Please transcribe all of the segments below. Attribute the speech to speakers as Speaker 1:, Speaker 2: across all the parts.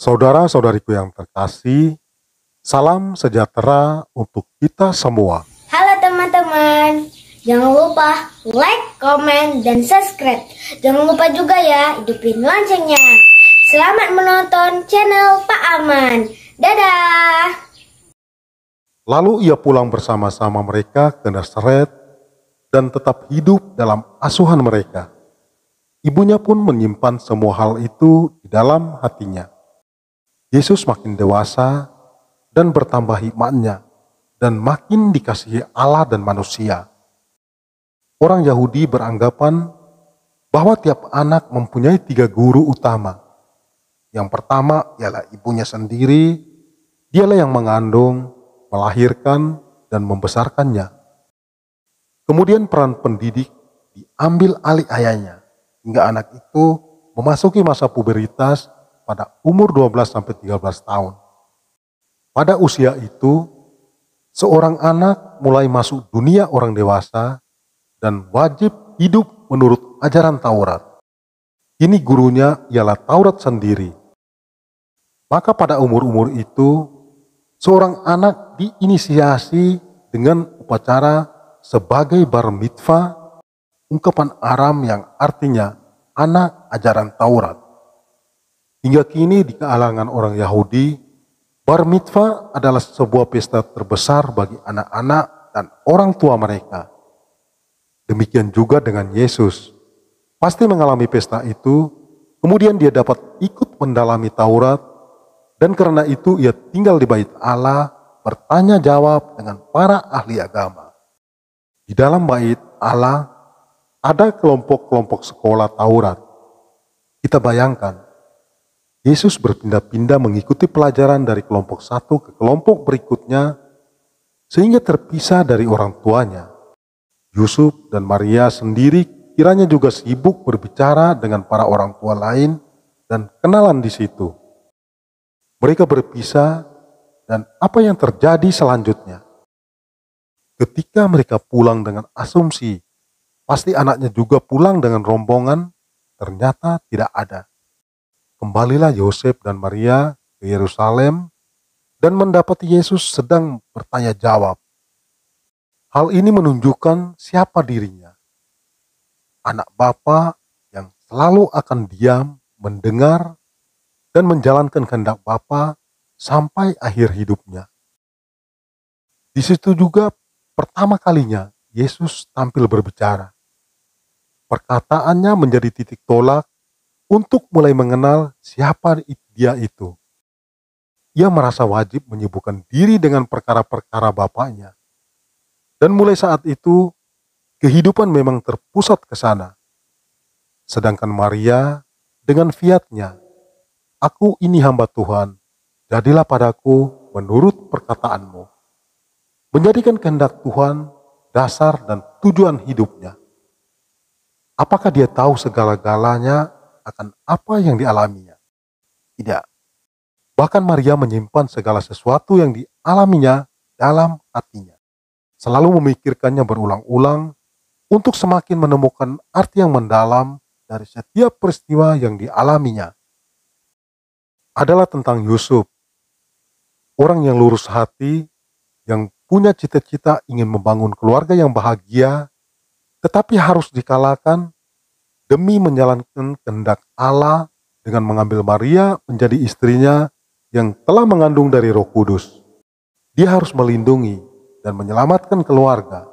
Speaker 1: Saudara-saudariku yang terkasih, salam sejahtera untuk kita semua.
Speaker 2: Halo teman-teman, jangan lupa like, komen, dan subscribe. Jangan lupa juga ya hidupin loncengnya. Selamat menonton channel Pak Aman. Dadah!
Speaker 1: Lalu ia pulang bersama-sama mereka ke Nazaret dan tetap hidup dalam asuhan mereka. Ibunya pun menyimpan semua hal itu di dalam hatinya. Yesus makin dewasa dan bertambah hikmatnya dan makin dikasihi Allah dan manusia. Orang Yahudi beranggapan bahwa tiap anak mempunyai 3 guru utama. Yang pertama ialah ibunya sendiri, dialah yang mengandung, melahirkan, dan membesarkannya. Kemudian peran pendidik diambil alih ayahnya, hingga anak itu memasuki masa puberitas pada umur 12-13 tahun. Pada usia itu, seorang anak mulai masuk dunia orang dewasa dan wajib hidup menurut ajaran Taurat. Ini gurunya ialah Taurat sendiri. Maka pada umur-umur itu, seorang anak diinisiasi dengan upacara sebagai bar mitzvah, ungkapan Aram yang artinya anak ajaran Taurat. Hingga kini di kalangan orang Yahudi, bar mitzvah adalah sebuah pesta terbesar bagi anak-anak dan orang tua mereka. Demikian juga dengan Yesus. Pasti mengalami pesta itu, kemudian dia dapat ikut mendalami Taurat, dan karena itu ia tinggal di bait Allah, bertanya jawab dengan para ahli agama. Di dalam bait Allah ada kelompok-kelompok sekolah Taurat. Kita bayangkan, Yesus berpindah-pindah mengikuti pelajaran dari kelompok satu ke kelompok berikutnya, sehingga terpisah dari orang tuanya. Yusuf dan Maria sendiri kiranya juga sibuk berbicara dengan para orang tua lain dan kenalan di situ. Mereka berpisah, dan apa yang terjadi selanjutnya? Ketika mereka pulang dengan asumsi, pasti anaknya juga pulang dengan rombongan, ternyata tidak ada. Kembalilah Yosef dan Maria ke Yerusalem dan mendapati Yesus sedang bertanya jawab. Hal ini menunjukkan siapa dirinya. Anak Bapa yang selalu akan diam, mendengar, dan menjalankan kehendak Bapa sampai akhir hidupnya. Di situ juga pertama kalinya Yesus tampil berbicara. Perkataannya menjadi titik tolak untuk mulai mengenal siapa dia itu. Ia merasa wajib menyibukkan diri dengan perkara-perkara Bapaknya. Dan mulai saat itu, kehidupan memang terpusat ke sana. Sedangkan Maria dengan fiatnya, "Aku ini hamba Tuhan, jadilah padaku menurut perkataanmu." Menjadikan kehendak Tuhan dasar dan tujuan hidupnya. Apakah dia tahu segala-galanya akan apa yang dialaminya? Tidak. Bahkan Maria menyimpan segala sesuatu yang dialaminya dalam hatinya. Selalu memikirkannya berulang-ulang untuk semakin menemukan arti yang mendalam dari setiap peristiwa yang dialaminya. Adalah tentang Yusuf, orang yang lurus hati, yang punya cita-cita ingin membangun keluarga yang bahagia, tetapi harus dikalahkan demi menjalankan kehendak Allah dengan mengambil Maria menjadi istrinya yang telah mengandung dari Roh Kudus. Dia harus melindungi dan menyelamatkan keluarga,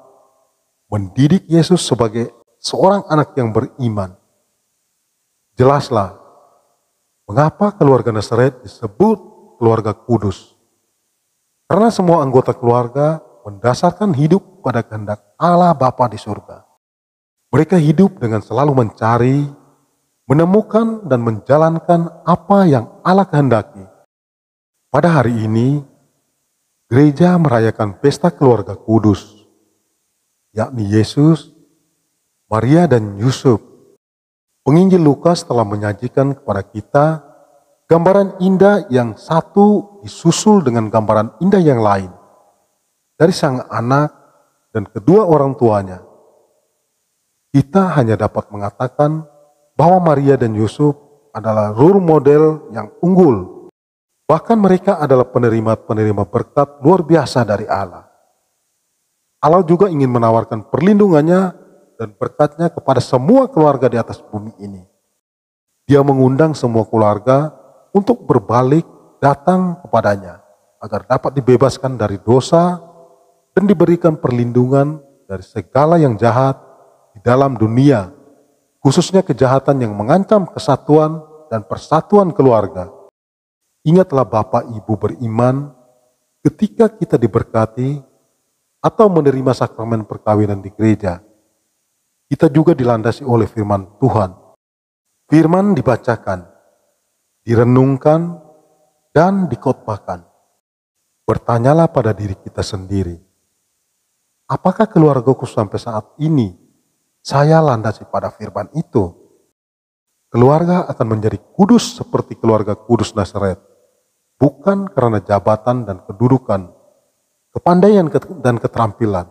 Speaker 1: mendidik Yesus sebagai seorang anak yang beriman. Jelaslah mengapa keluarga Nazaret disebut keluarga kudus. Karena semua anggota keluarga mendasarkan hidup pada kehendak Allah Bapa di surga. Mereka hidup dengan selalu mencari, menemukan, dan menjalankan apa yang Allah kehendaki. Pada hari ini, gereja merayakan pesta keluarga kudus, yakni Yesus, Maria, dan Yusuf. Penginjil Lukas telah menyajikan kepada kita gambaran indah yang satu disusul dengan gambaran indah yang lain dari sang anak dan kedua orang tuanya. Kita hanya dapat mengatakan bahwa Maria dan Yusuf adalah role model yang unggul Bahkan mereka adalah penerima-penerima berkat luar biasa dari Allah. Allah juga ingin menawarkan perlindungannya dan berkatnya kepada semua keluarga di atas bumi ini. Dia mengundang semua keluarga untuk berbalik datang kepadanya agar dapat dibebaskan dari dosa dan diberikan perlindungan dari segala yang jahat di dalam dunia, khususnya kejahatan yang mengancam kesatuan dan persatuan keluarga. Ingatlah Bapak Ibu beriman, ketika kita diberkati atau menerima sakramen perkawinan di gereja, kita juga dilandasi oleh firman Tuhan. Firman dibacakan, direnungkan, dan dikhotbahkan. Bertanyalah pada diri kita sendiri, apakah keluargaku sampai saat ini saya landasi pada firman itu? Keluarga akan menjadi kudus seperti keluarga kudus Nazaret, bukan karena jabatan dan kedudukan, kepandaian dan keterampilan,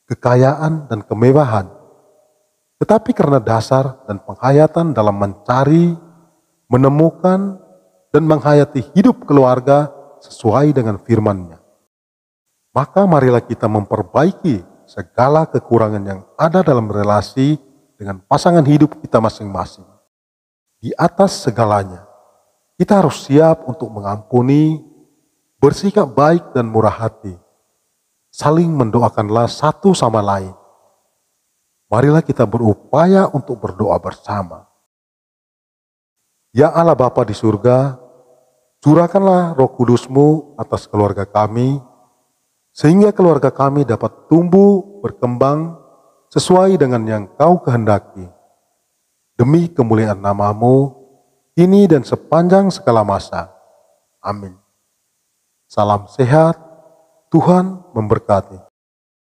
Speaker 1: kekayaan dan kemewahan, tetapi karena dasar dan penghayatan dalam mencari, menemukan, dan menghayati hidup keluarga sesuai dengan firman-Nya. Maka marilah kita memperbaiki segala kekurangan yang ada dalam relasi dengan pasangan hidup kita masing-masing. Di atas segalanya, kita harus siap untuk mengampuni, bersikap baik dan murah hati, saling mendoakanlah satu sama lain. Marilah kita berupaya untuk berdoa bersama. Ya Allah Bapa di surga, curahkanlah Roh Kudus-Mu atas keluarga kami, sehingga keluarga kami dapat tumbuh, berkembang, sesuai dengan yang Kau kehendaki. Demi kemuliaan nama-Mu, kini dan sepanjang segala masa. Amin. Salam sehat, Tuhan memberkati.